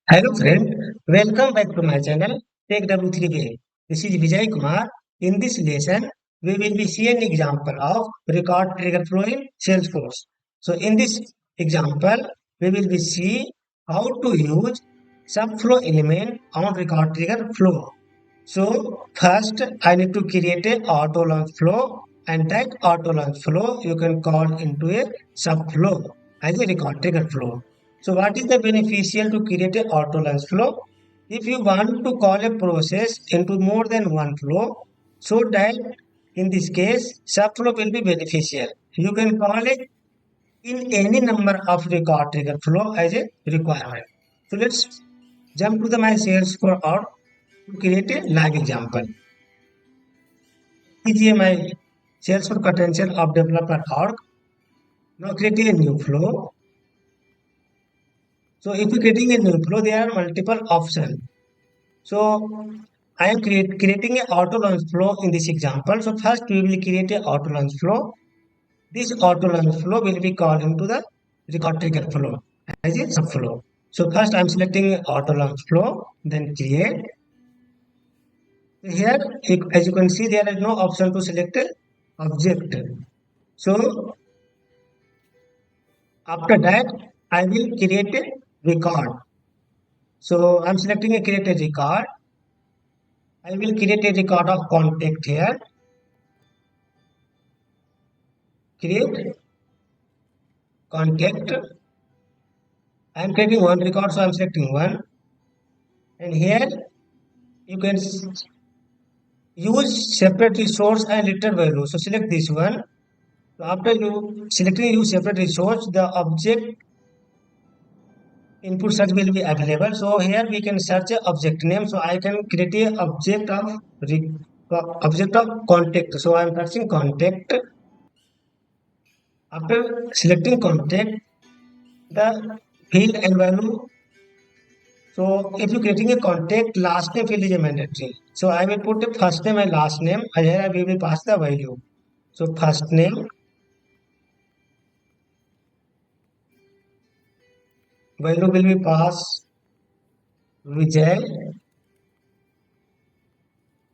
Hello friend, welcome back to my channel Take W3K. This is Vijay Kumar. In this lesson, we will be seeing an example of record trigger flow in Salesforce. So in this example, we will be see how to use subflow element on record trigger flow. So first, I need to create a auto launch flow, and that auto launch flow you can call into a subflow as a record trigger flow. So what is the beneficial to create a auto launch flow? If you want to call a process into more than one flow, so that in this case subflow will be beneficial. You can call it in any number of record trigger flow as a requirement. So let's jump to the my sales for out to create a live example. my Salesforce potential of developer org. Now creating a new flow. So if you're creating a new flow, there are multiple options. So I am creating a auto launch flow in this example. So first we will create a auto launch flow. This auto launch flow will be called into the record trigger flow as a subflow. So first I'm selecting auto launch flow, then create. Here, as you can see, there is no option to select a object. So after that, I will create a record. So I'm selecting a create a record. I will create a record of contact here. Create contact. I'm creating one record, so I'm selecting one. And here you can use separate resource and return value. So select this one. So after you selecting use separate resource, the object input search will be available. So here we can search a object name. So I can create a object of contact. So I am searching contact. After selecting contact, the field and value. So if you're creating a contact, last name field is a mandatory. So I will put the first name and last name. And here we will pass the value. So first name, value will be passed Vijay,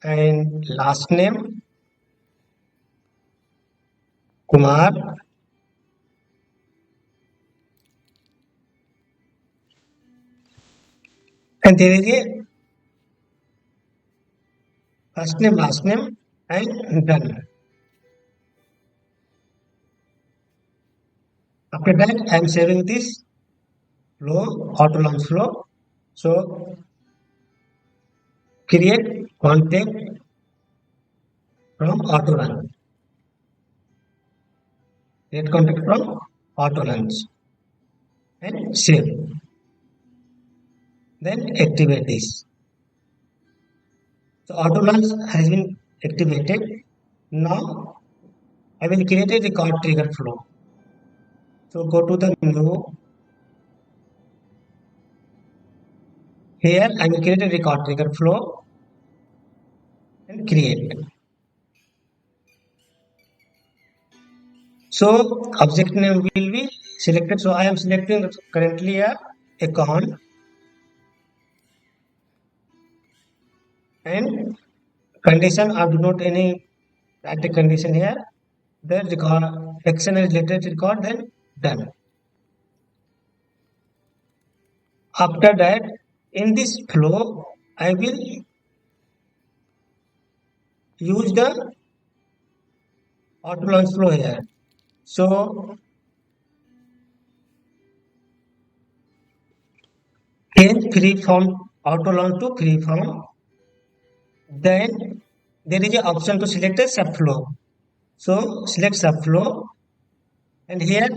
and last name Kumar. And there is a first name, last name, and done. After that, I am saving this flow, auto launch flow. So create contact from auto launch. Create contact from auto launch and save. Then activate this. So auto launch has been activated. Now I will create a record trigger flow. So go to the new. Here I will create a record trigger flow and create. So object name will be selected. So I am selecting currently a account and condition. I do not any write a condition here. The record action is related record, then done. After that, in this flow, I will use the auto launch flow here. So change free form auto launch to free form. Then there is an option to select a subflow. So select subflow, and here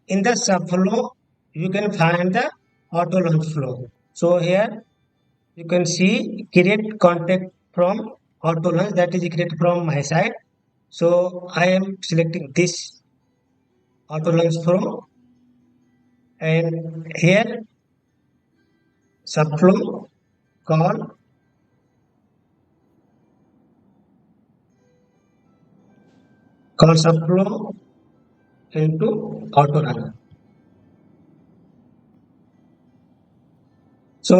in the subflow you can find the auto launch flow. So here you can see create contact from auto launch, that is created from my side. So I am selecting this auto launch flow, and here subflow call subflow into auto run. So So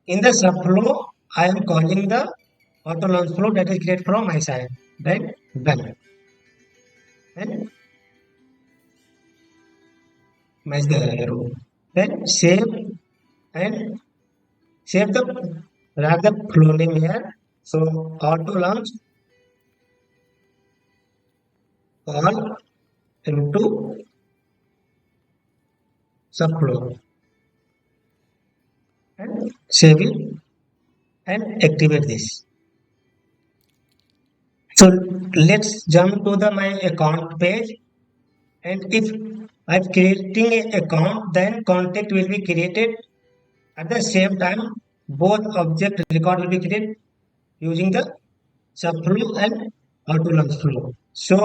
in the subflow, I am calling the auto launch flow that is created from my side. Then done. And match the arrow. Then save and save the write the flow name here. So auto launch all into subflow and save it and activate this. So let's jump to the my account page, and if I'm creating an account, then contact will be created at the same time. Both object record will be created using the subflow and auto launch flow. So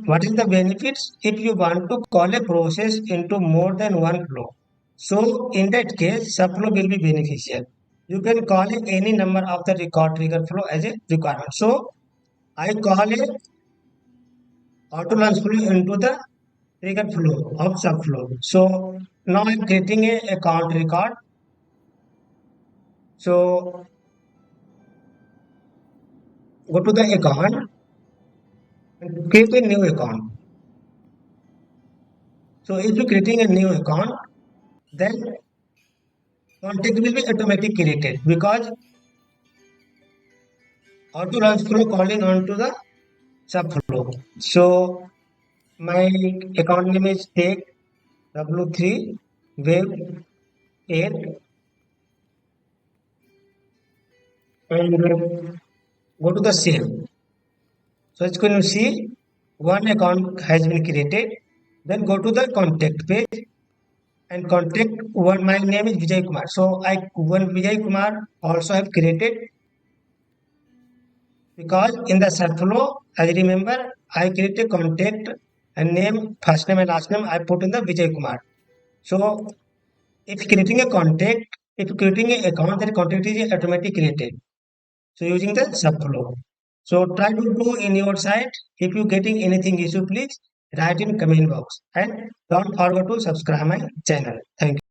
what is the benefits if you want to call a process into more than one flow? So in that case, subflow will be beneficial. You can call any number of the record trigger flow as a requirement. So I call a auto launch flow into the trigger flow of subflow. So now I'm creating a account record. So go to the account and create a new account. So if you're creating a new account, then contact will be automatically created because auto launch flow calling onto the subflow. So my account name is take W3 wave 8 and go to the save. So as you can see, one account has been created. Then go to the contact page and contact one. My name is Vijay Kumar. So I one Vijay Kumar also have created because in the subflow, as you remember, I created contact and name, first name and last name. I put in the Vijay Kumar. So if creating a contact, if creating an account, then contact is automatically created. So using the subflow. So try to do in your side. If you getting anything issue, please write in comment box and don't forget to subscribe my channel. Thank you.